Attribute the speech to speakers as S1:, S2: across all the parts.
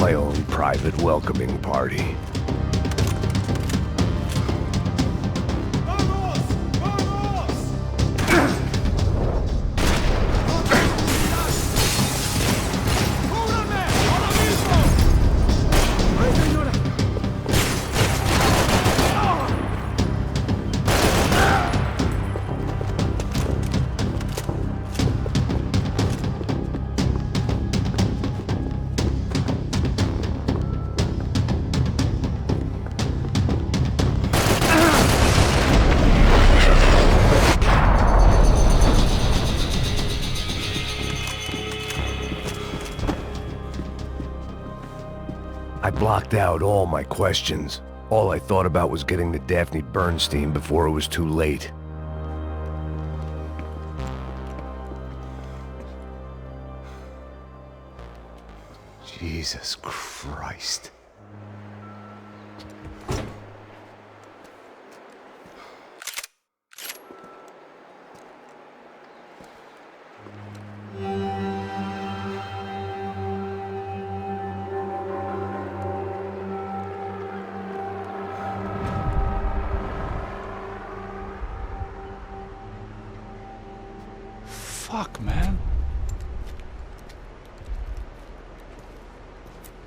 S1: my own private welcoming party. I blocked out all my questions. All I thought about was getting to Daphne Bernstein before it was too late. Jesus Christ.
S2: Fuck, man.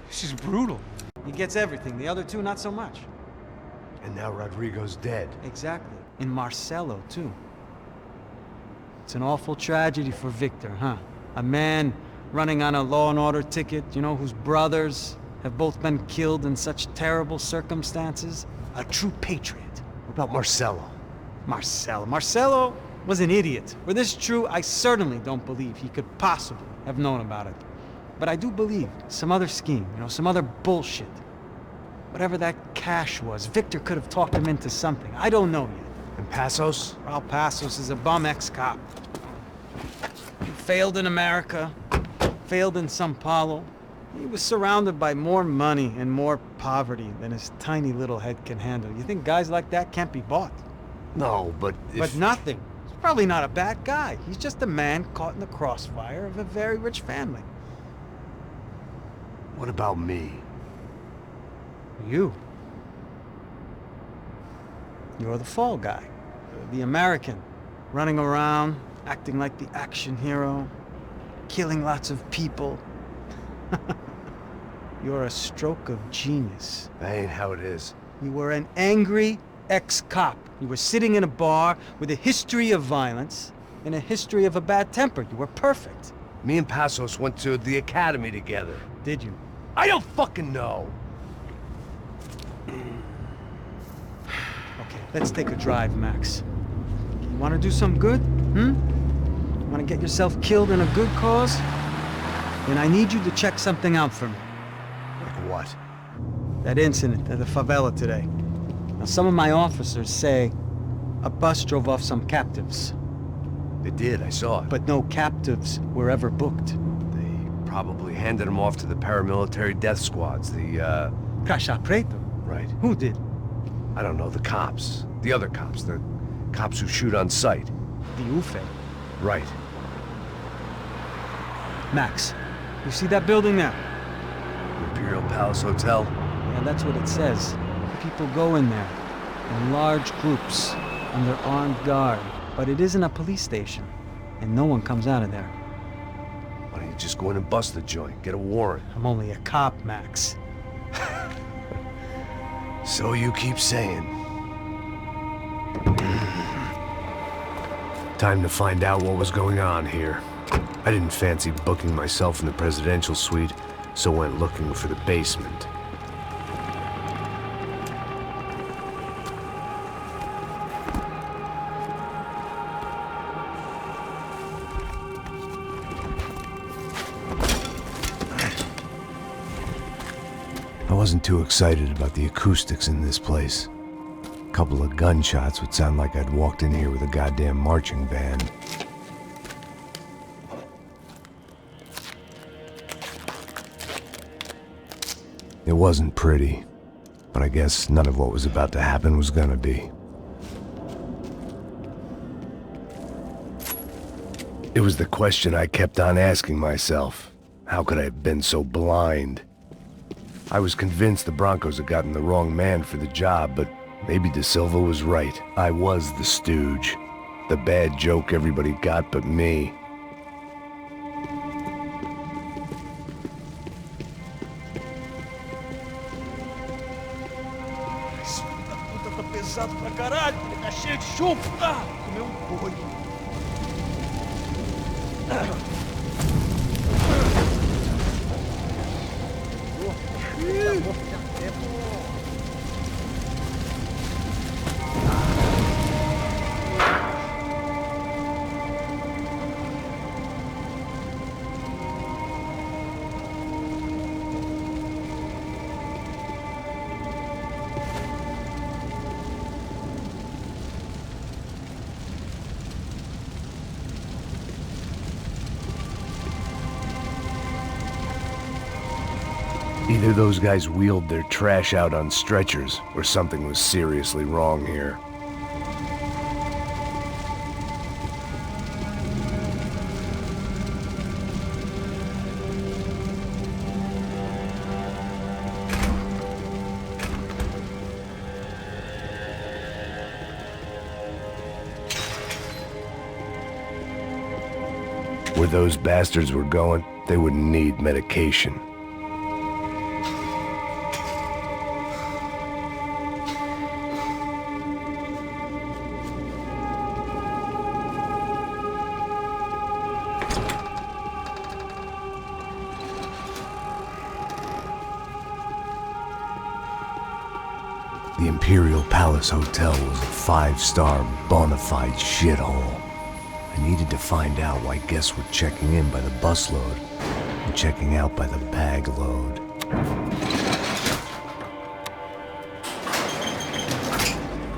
S2: This is brutal.
S3: He gets everything, the other two not so much.
S1: And now Rodrigo's dead.
S3: Exactly. And Marcelo, too. It's an awful tragedy for Victor, huh? A man running on a law and order ticket, you know, whose brothers have both been killed in such terrible circumstances. A true patriot.
S1: What about Marcelo?
S3: Marcelo was an idiot. Were this true, I certainly don't believe he could possibly have known about it. But I do believe some other scheme, you know, some other bullshit. Whatever that cash was, Victor could have talked him into something. I don't know yet.
S1: And Passos?
S3: Raul Passos is a bum ex-cop. He failed in America, failed in São Paulo. He was surrounded by more money and more poverty than his tiny little head can handle. You think guys like that can't be bought?
S1: No, but if...
S3: But nothing. He's probably not a bad guy. He's just a man caught in the crossfire of a very rich family.
S1: What about me?
S3: You. You're the fall guy. The American. Running around, acting like the action hero. Killing lots of people. You're a stroke of genius.
S1: That ain't how it is.
S3: You were an angry ex-cop. You were sitting in a bar with a history of violence and a history of a bad temper. You were perfect.
S1: Me and Passos went to the academy together.
S3: Did you?
S1: I don't fucking know!
S3: Okay, let's take a drive, Max. You want to do some good? You want to get yourself killed in a good cause? Then I need you to check something out for me.
S1: Like what?
S3: That incident at the favela today. Now, some of my officers say a bus drove off some captives.
S1: They did, I saw it.
S3: But no captives were ever booked.
S1: They probably handed them off to the paramilitary death squads, the,
S3: Caixa Preto?
S1: Right.
S3: Who did?
S1: I don't know, the cops. The other cops, the cops who shoot on sight.
S3: The UFE.
S1: Right.
S3: Max, you see that building there?
S1: Imperial Palace Hotel?
S3: Yeah, that's what it says. People go in there, in large groups, under armed guard. But it isn't a police station, and no one comes out of there.
S1: Why don't you just go in and bust the joint, get a warrant?
S3: I'm only a cop, Max.
S1: So you keep saying. Time to find out what was going on here. I didn't fancy booking myself in the presidential suite, so went looking for the basement. I wasn't too excited about the acoustics in this place. A couple of gunshots would sound like I'd walked in here with a goddamn marching band. It wasn't pretty, but I guess none of what was about to happen was gonna be. It was the question I kept on asking myself. How could I have been so blind? I was convinced the Broncos had gotten the wrong man for the job, but maybe De Silva was right. I was the stooge. The bad joke everybody got but me.
S2: Esse filho da puta tá pesado pra caralho, ele tá cheio de chumbo. Ah, comeu um boi.
S1: Either those guys wheeled their trash out on stretchers, or something was seriously wrong here. Where those bastards were going, they wouldn't need medication. The Imperial Palace Hotel was a five-star, bona fide shithole. I needed to find out why guests were checking in by the busload and checking out by the bag load.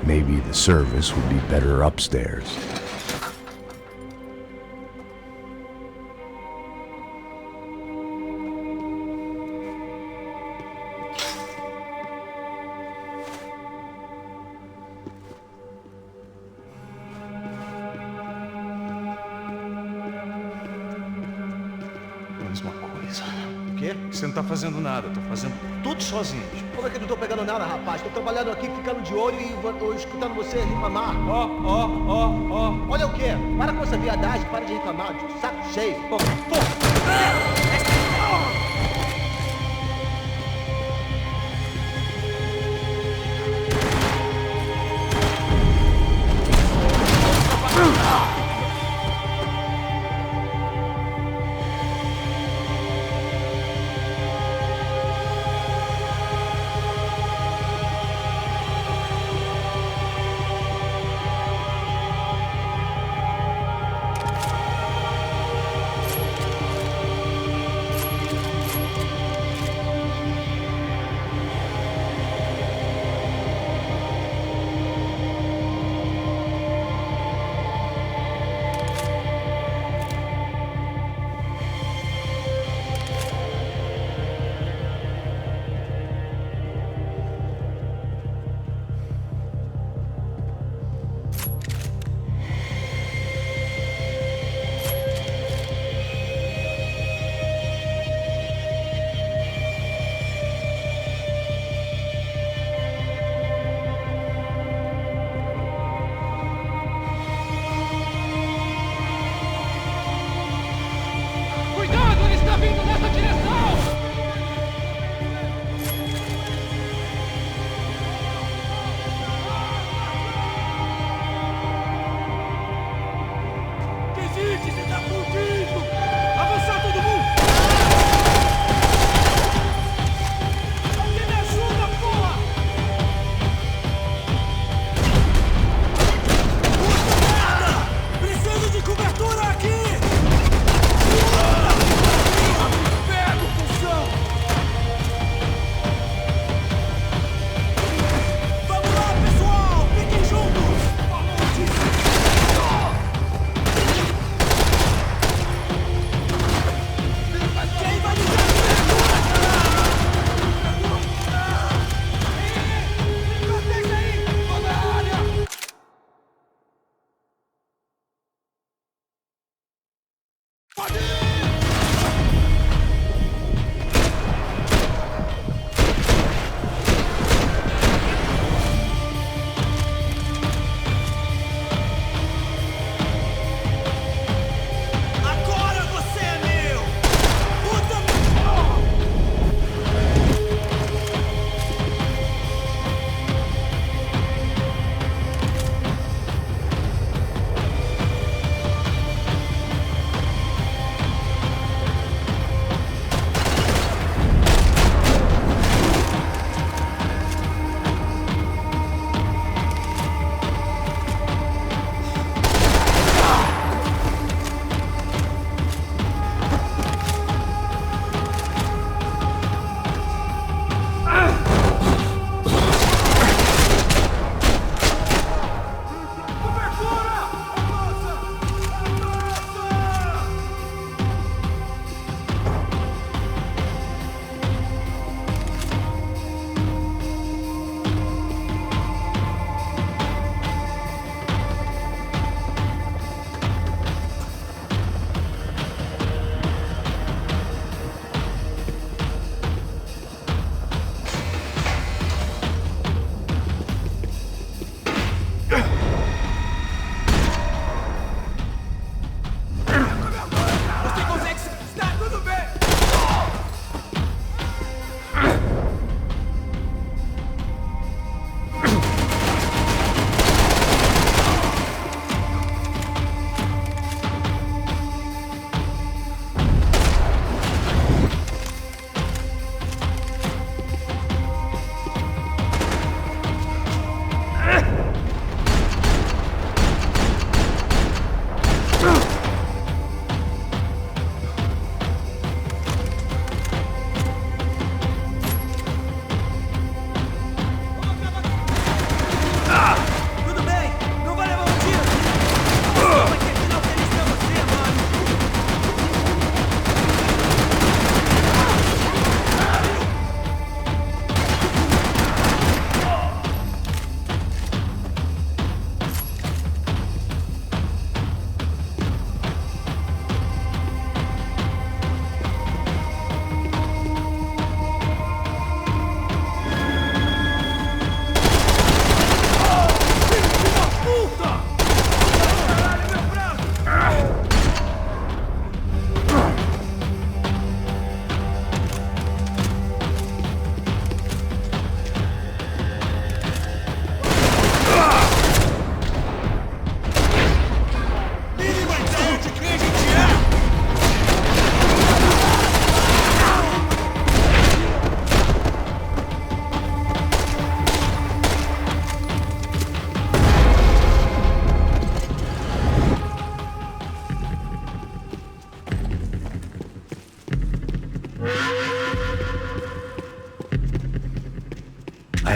S1: Maybe the service would be better upstairs.
S2: Mesma coisa.
S4: O quê?
S2: Você não tá fazendo nada, tô fazendo tudo sozinho.
S4: Como é que eu não tô pegando nada, rapaz? Tô trabalhando aqui, ficando de olho e escutando você reclamar.
S2: Ó.
S4: Olha o quê? Para com essa viadagem, para de reclamar. Saco cheio.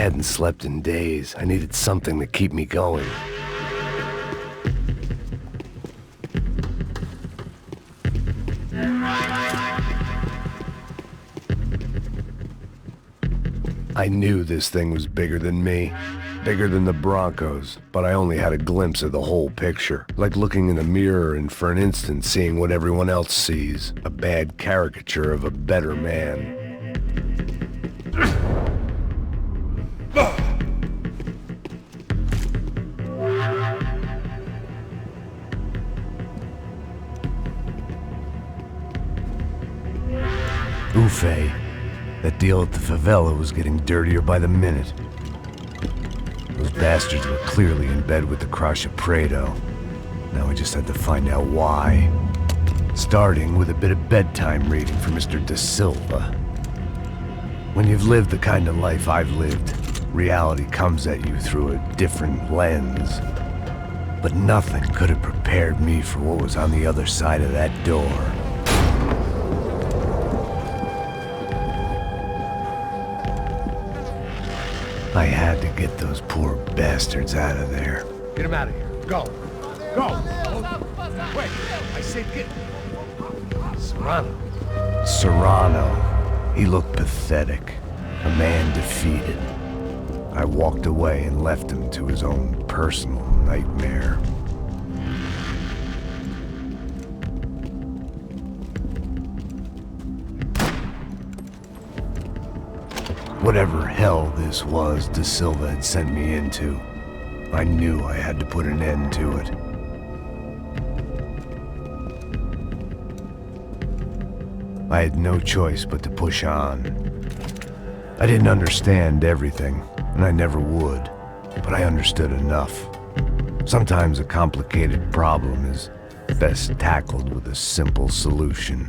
S1: hadn't slept in days. I needed something to keep me going. I knew this thing was bigger than me, bigger than the Broncos, but I only had a glimpse of the whole picture, like looking in a mirror and for an instant seeing what everyone else sees, a bad caricature of a better man. Ufe. That deal at the favela was getting dirtier by the minute. Those bastards were clearly in bed with the Crusher Prado. Now I just had to find out why. Starting with a bit of bedtime reading for Mr. Da Silva. When you've lived the kind of life I've lived, reality comes at you through a different lens. But nothing could have prepared me for what was on the other side of that door. I had to get those poor bastards out of there.
S2: Get him out of here. Go. Go. Wait, I said get... Serrano.
S1: Serrano. He looked pathetic. A man defeated. I walked away and left him to his own personal nightmare. Whatever hell this was Da Silva had sent me into, I knew I had to put an end to it. I had no choice but to push on. I didn't understand everything, and I never would, but I understood enough. Sometimes a complicated problem is best tackled with a simple solution.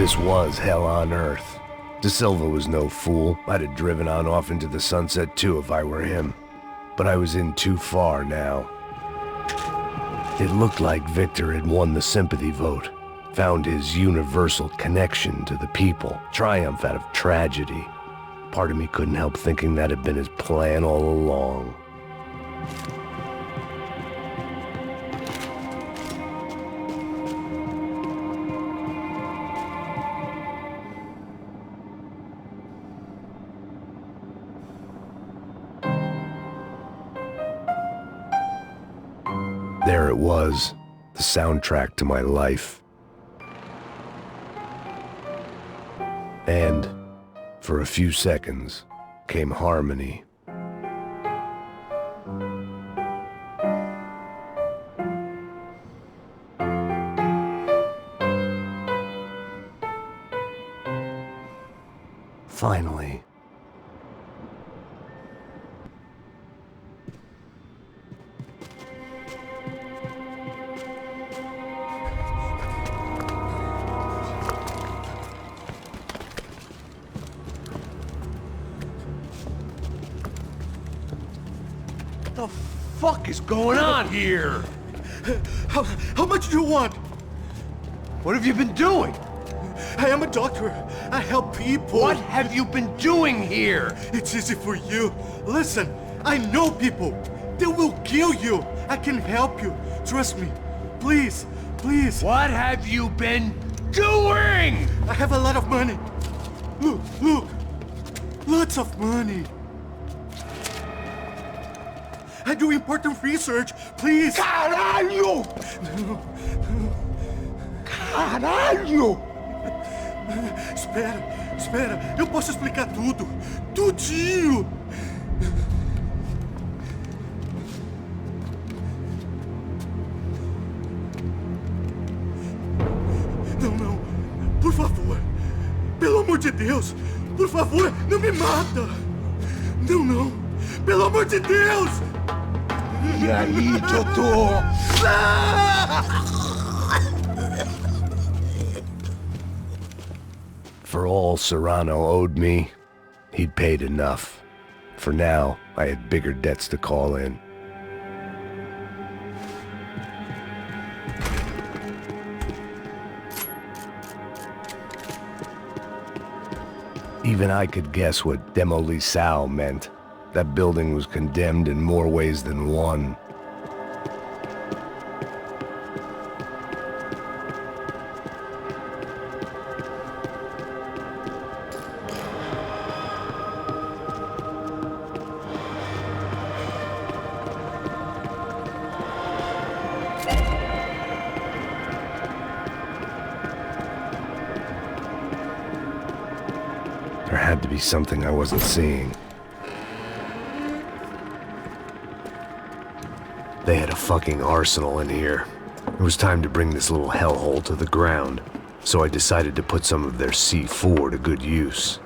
S1: This was hell on earth. Da Silva was no fool. I'd have driven on off into the sunset too if I were him. But I was in too far now. It looked like Victor had won the sympathy vote, found his universal connection to the people, triumph out of tragedy. Part of me couldn't help thinking that had been his plan all along. There it was, the soundtrack to my life. And, for a few seconds, came harmony. Finally.
S2: What the fuck is going on here?
S5: How much do you want?
S2: What have you been doing?
S5: I am a doctor. I help people.
S2: What have you been doing here?
S5: It's easy for you. Listen, I know people. They will kill you. I can help you. Trust me. Please, please.
S2: What have you been doing?
S5: I have a lot of money. Look, look. Lots of money. I do important research. Please.
S2: Caralho! Caralho!
S5: Espera. Eu posso explicar tudo. Tudinho. Não. Por favor. Pelo amor de Deus. Por favor, não me mata. Não. Pelo amor de Deus.
S2: E aí, doutor?
S1: For all Serrano owed me, he'd paid enough. For now, I had bigger debts to call in. Even I could guess what demolissao meant. That building was condemned in more ways than one. There had to be something I wasn't seeing. They had a fucking arsenal in here. It was time to bring this little hellhole to the ground, so I decided to put some of their C4 to good use.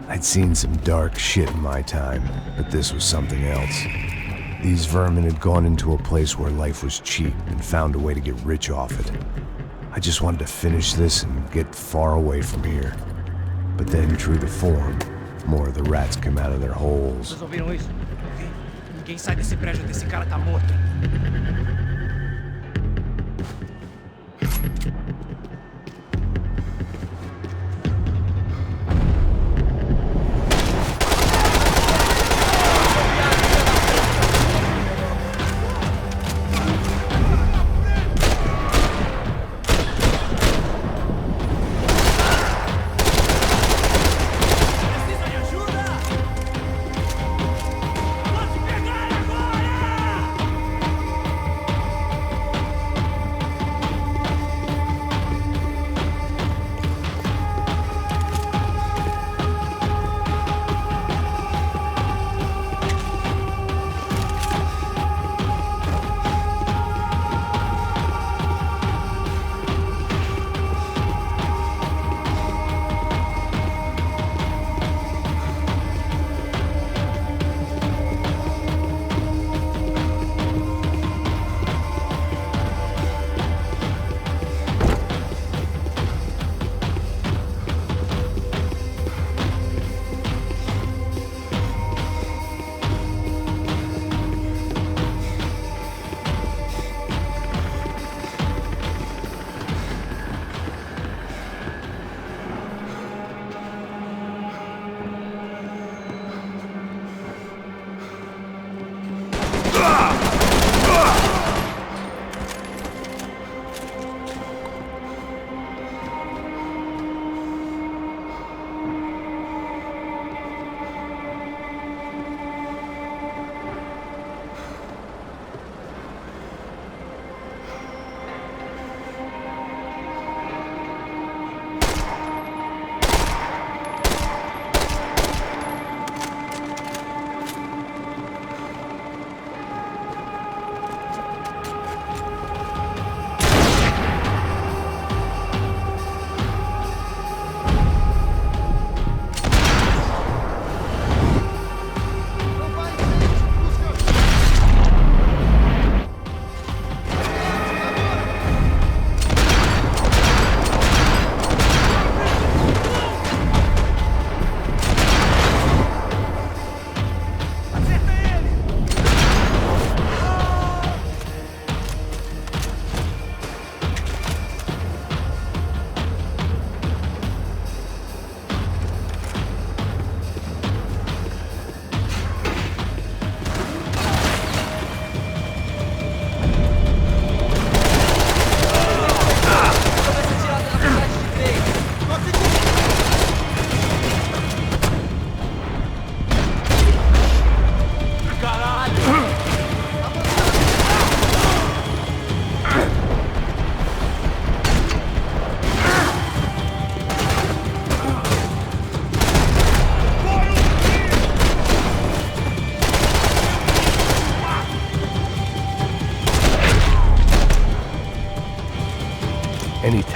S1: I'd seen some dark shit in my time, but this was something else. These vermin had gone into a place where life was cheap and found a way to get rich off it. I just wanted to finish this and get far away from here. But then, true to form, more of the rats came out of their holes.
S6: Vocês ouviram isso? Ninguém sai desse prédio desse cara tá morto.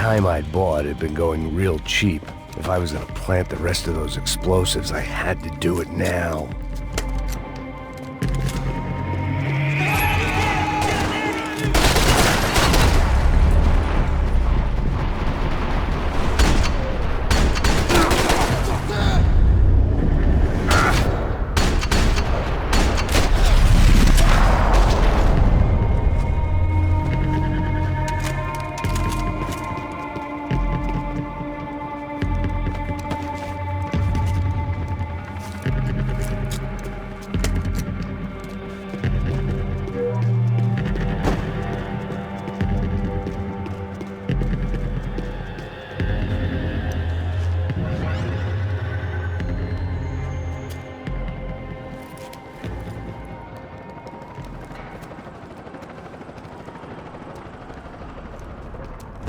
S1: time I'd bought had been going real cheap. If I was gonna plant the rest of those explosives, I had to do it now.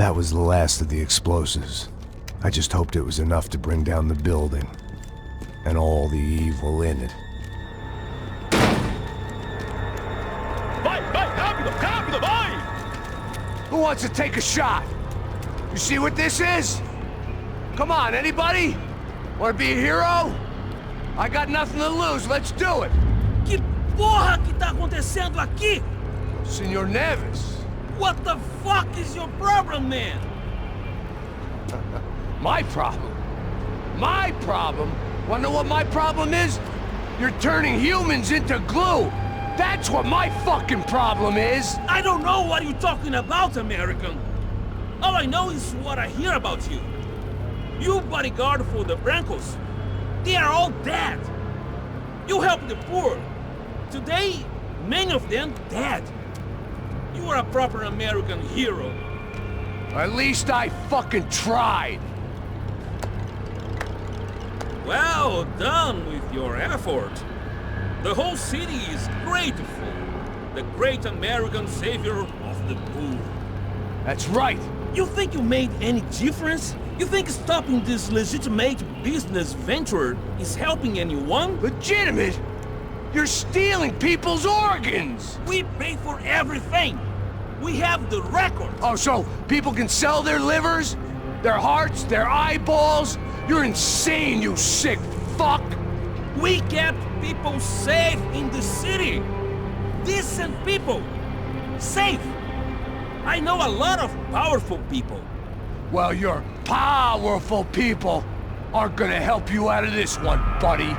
S1: That was the last of the explosives. I just hoped it was enough to bring down the building and all the evil in it.
S2: Vai, rápido, rápido, vai! Who wants to take a shot? You see what this is? Come on, anybody? Want to be a hero? I got nothing to lose, let's do it!
S6: Que porra que tá acontecendo aqui?
S2: Senor Neves.
S6: What the fuck is your problem, man?
S2: My problem? My problem? Wanna know what my problem is? You're turning humans into glue! That's what my fucking problem is!
S6: I don't know what you're talking about, American. All I know is what I hear about you. You bodyguard for the Brancos. They are all dead. You help the poor. Today, many of them dead. You are a proper American hero.
S2: At least I fucking tried.
S6: Well done with your effort. The whole city is grateful. The great American savior of the poor.
S2: That's right.
S6: You think you made any difference? You think stopping this legitimate business venture is helping anyone?
S2: Legitimate? You're stealing people's organs!
S6: We pay for everything. We have the record.
S2: Oh, so people can sell their livers? Their hearts? Their eyeballs? You're insane, you sick fuck!
S6: We kept people safe in the city. Decent people. Safe. I know a lot of powerful people.
S2: Well, your powerful people aren't gonna help you out of this one, buddy.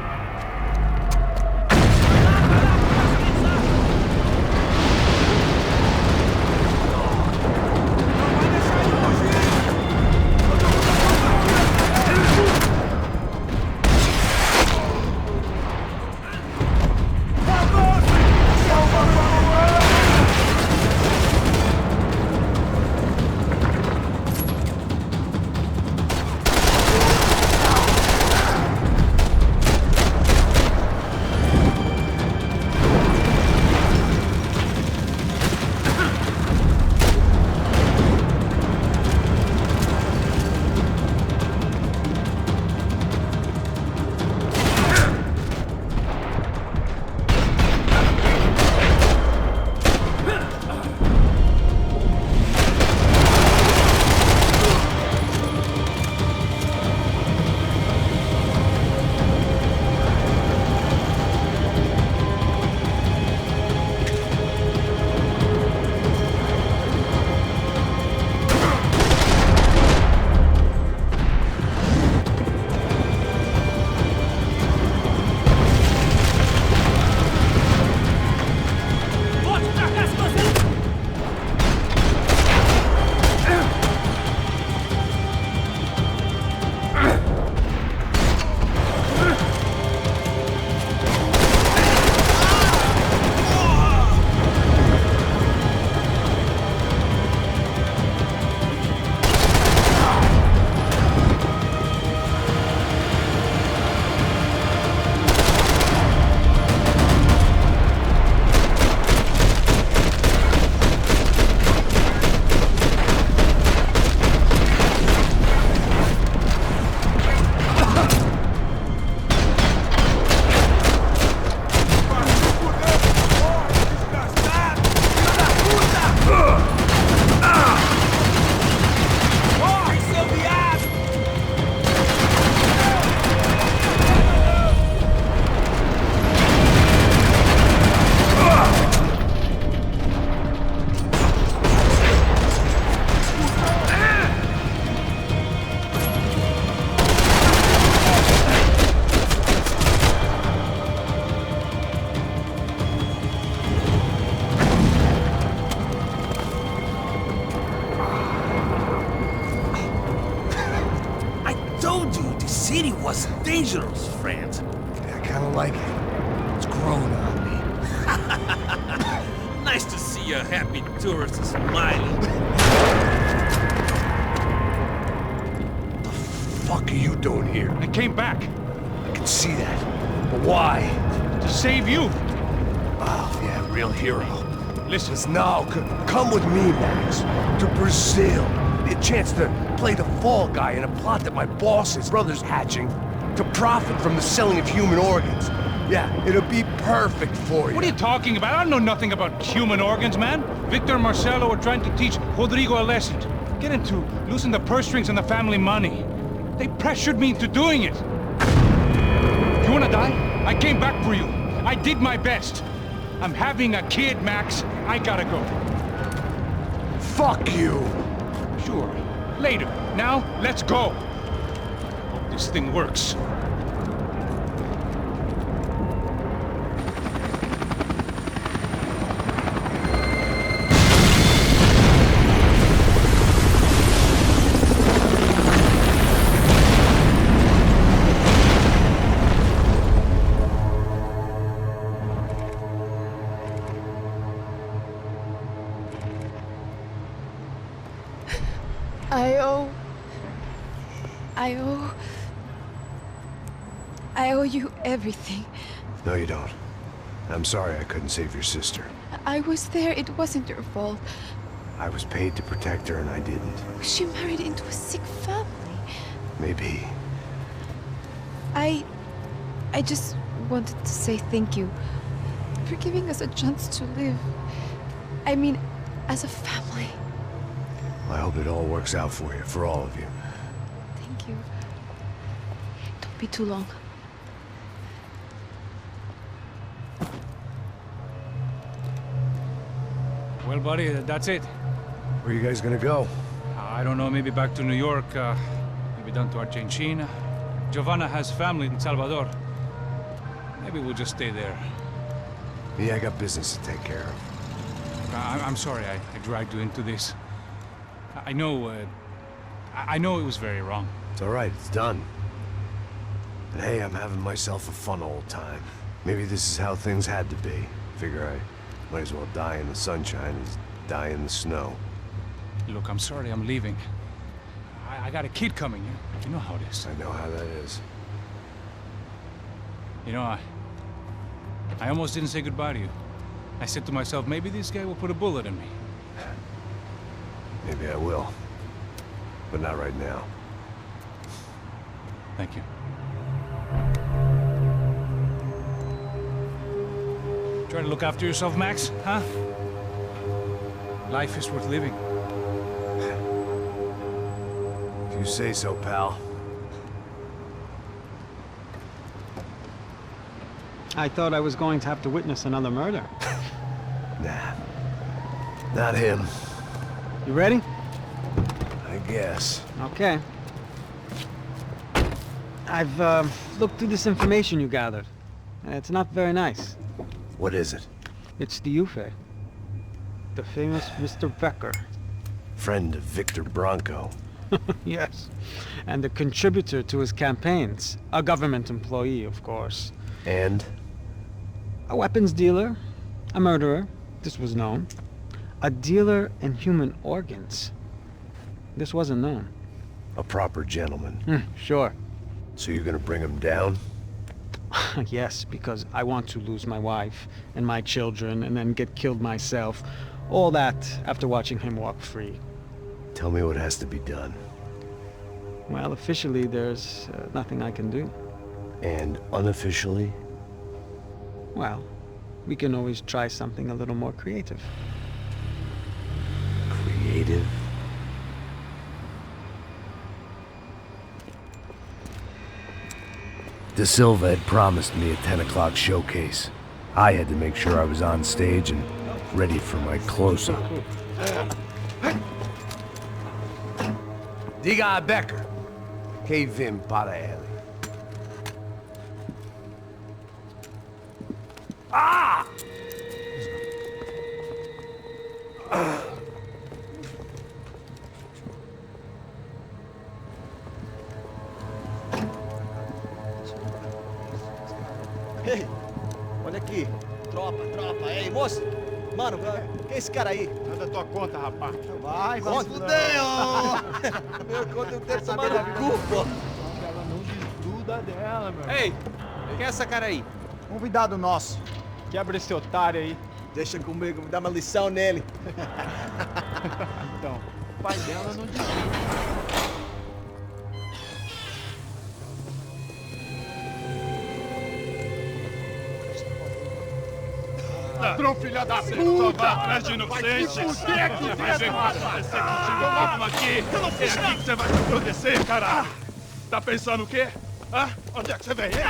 S6: It was dangerous, friend.
S1: I kinda like it. It's growing on me.
S6: Nice to see a happy tourist smiling.
S1: The fuck are you doing here?
S5: I came back
S1: I can see that. But why?
S5: to save you.
S1: Oh, yeah, real hero.
S5: Listen,
S1: No, come with me, Max. To Brazil. A chance to play the fall guy in a plot that my boss's brother's hatching to profit from the selling of human organs. Yeah, it'll be perfect for you.
S5: what are you talking about? I don't know nothing about human organs, man. Victor and Marcelo are trying to teach Rodrigo a lesson. Get into losing the purse strings and the family money. They pressured me into doing it. You wanna die? I came back for you. I did my best. I'm having a kid, Max. I gotta go.
S1: Fuck you.
S5: Sure. Later. Now, let's go. Hope this thing works.
S7: I owe you everything.
S1: No, you don't. I'm sorry I couldn't save your sister.
S7: I was there. It wasn't your fault.
S1: I was paid to protect her and I didn't.
S7: She married into a sick family.
S1: Maybe.
S7: I just wanted to say thank you for giving us a chance to live. I mean, as a family.
S1: I hope it all works out for you, for all of you.
S7: Thank you. Don't be too long.
S5: Well, buddy, that's it.
S1: Where are you guys gonna go?
S5: I don't know, maybe back to New York, maybe down to Argentina. Giovanna has family in Salvador. Maybe we'll just stay there.
S1: Yeah, I got business to take care of.
S5: I'm sorry I dragged you into this. I know it was very wrong.
S1: It's all right, it's done. And hey, I'm having myself a fun old time. Maybe this is how things had to be. Figure I might as well die in the sunshine as die in the snow.
S5: Look, I'm sorry I'm leaving. I got a kid coming. You know how it is.
S1: I know how that is.
S5: You know, I almost didn't say goodbye to you. I said to myself, maybe this guy will put a bullet in me.
S1: Maybe I will. But not right now.
S5: Thank you. Try to look after yourself, Max, huh? Life is worth living.
S1: If you say so, pal.
S3: I thought I was going to have to witness another murder.
S1: Nah. Not him.
S3: You ready?
S1: I guess.
S3: Okay. I've looked through this information you gathered. It's not very nice.
S1: What is it?
S3: It's the Ufe. The famous Mr. Becker.
S1: Friend of Victor Bronco.
S3: Yes. And a contributor to his campaigns. A government employee, of course.
S1: And?
S3: A weapons dealer. A murderer. This was known. A dealer in human organs. This wasn't known.
S1: A proper gentleman.
S3: Sure.
S1: So you're gonna bring him down?
S3: Yes, because I want to lose my wife and my children and then get killed myself. All that after watching him walk free.
S1: Tell me what has to be done.
S3: Well, officially, there's nothing I can do.
S1: And unofficially?
S3: Well, we can always try something a little more creative.
S1: Creative? De Silva had promised me a 10 o'clock showcase. I had to make sure I was on stage and ready for my close-up. Diga a Becker. Que vim para ele. Ah!
S4: Ei, olha aqui. Tropa. Ei, moço. Mano, quem é esse cara aí?
S8: Manda tua conta, rapaz.
S4: Vai fudeu! Meu conta eu tenho que tomar no cu, pô.
S8: Ela não desgruda dela, meu.
S9: Ei, quem é essa cara aí?
S8: Convidado nosso. Quebra esse otário aí.
S4: Deixa comigo, me dá uma lição nele.
S8: Então, o pai dela não desgruda.
S10: Ladrão, filha da puta! Vai atrás de inocentes! Vai ver vai aparecer contigo mesmo aqui! É aqui que você vai se proteger, caralho! Tá pensando o quê? Hã? Onde é que você vem? Fica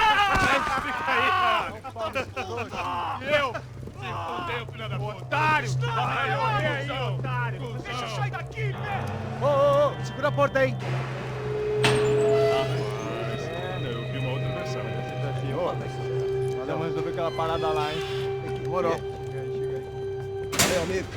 S10: aí, caralho! E eu? Se fodeu, filha da puta! Otário! Vai morrer aí, otário! Deixa eu sair daqui, velho!
S8: Ô, segura a porta aí.
S10: Eu vi uma outra versão.
S8: Vamos resolver aquela parada lá, hein?
S4: Demorou.
S8: Chega aí.
S4: Valeu, amigo.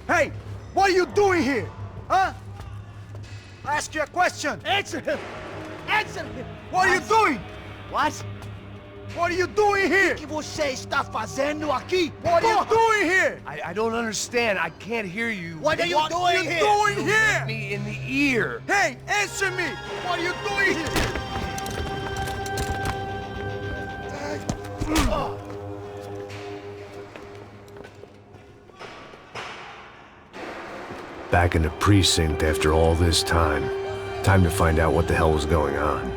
S8: Hey, what are you doing here? Huh? I ask you a question.
S4: Answer him! Answer him!
S8: What are you doing?
S4: What?
S8: What are you doing here?
S4: O que você está fazendo aqui?
S8: What are you doing here?
S2: I don't understand. I can't hear you.
S4: What are you doing here?
S8: Doing here?
S2: Me in the ear.
S8: Hey, answer me! What are you doing here?
S1: Back in the precinct after all this time. Time to find out what the hell was going on.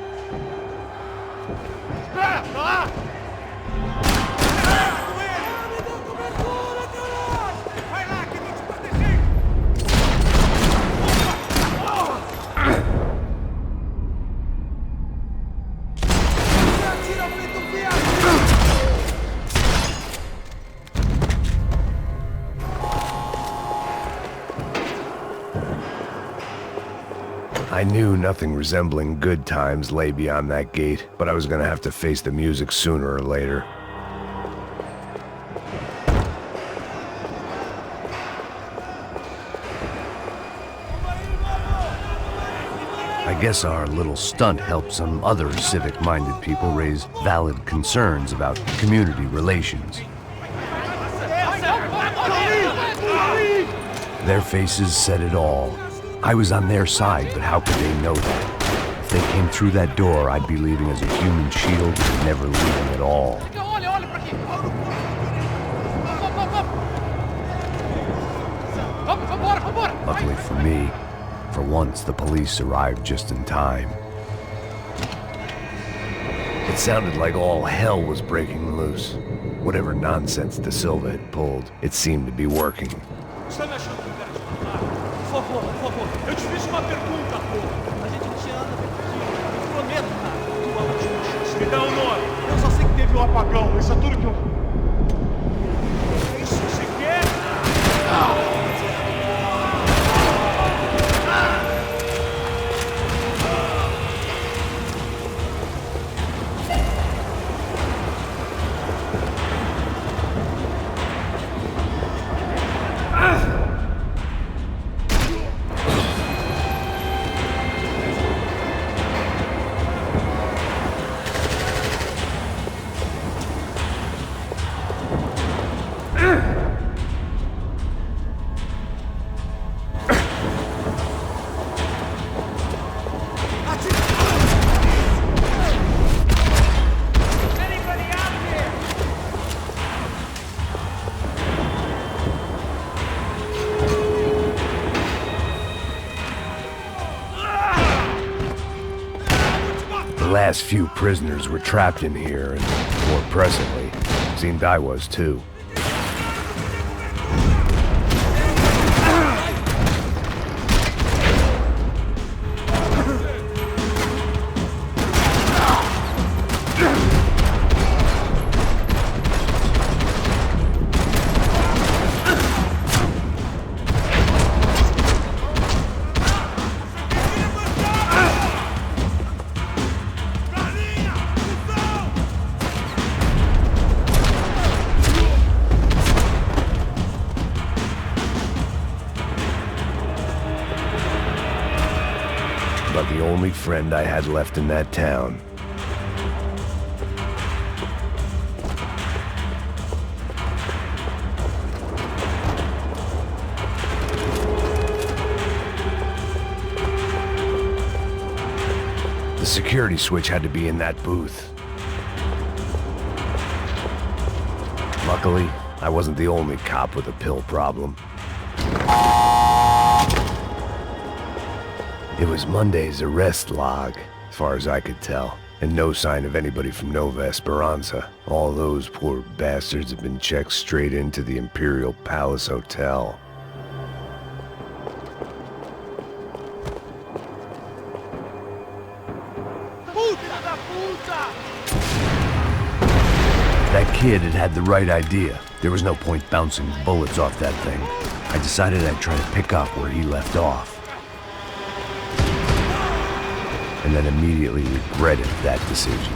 S1: I knew nothing resembling good times lay beyond that gate, but I was gonna have to face the music sooner or later. I guess our little stunt helped some other civic-minded people raise valid concerns about community relations. Their faces said it all. I was on their side, but how could they know that? If they came through that door, I'd be leaving as a human shield and never leaving at all. Luckily for me, for once the police arrived just in time. It sounded like all hell was breaking loose. Whatever nonsense De Silva had pulled, it seemed to be working.
S6: Por favor, eu te fiz uma pergunta, porra. A gente te ama, eu prometo, cara. Tua última chance. Me dá um nome.
S10: Eu só sei que teve um apagão, isso é tudo que eu...
S6: É isso que você quer?
S1: The last few prisoners were trapped in here, and more presently, seemed I was too. only friend I had left in that town. The security switch had to be in that booth. Luckily, I wasn't the only cop with a pill problem. It was Monday's arrest log, as far as I could tell, and no sign of anybody from Nova Esperanza. All those poor bastards have been checked straight into the Imperial Palace Hotel. That kid had the right idea. There was no point bouncing bullets off that thing. I decided I'd try to pick up where he left off. And then immediately regretted that decision.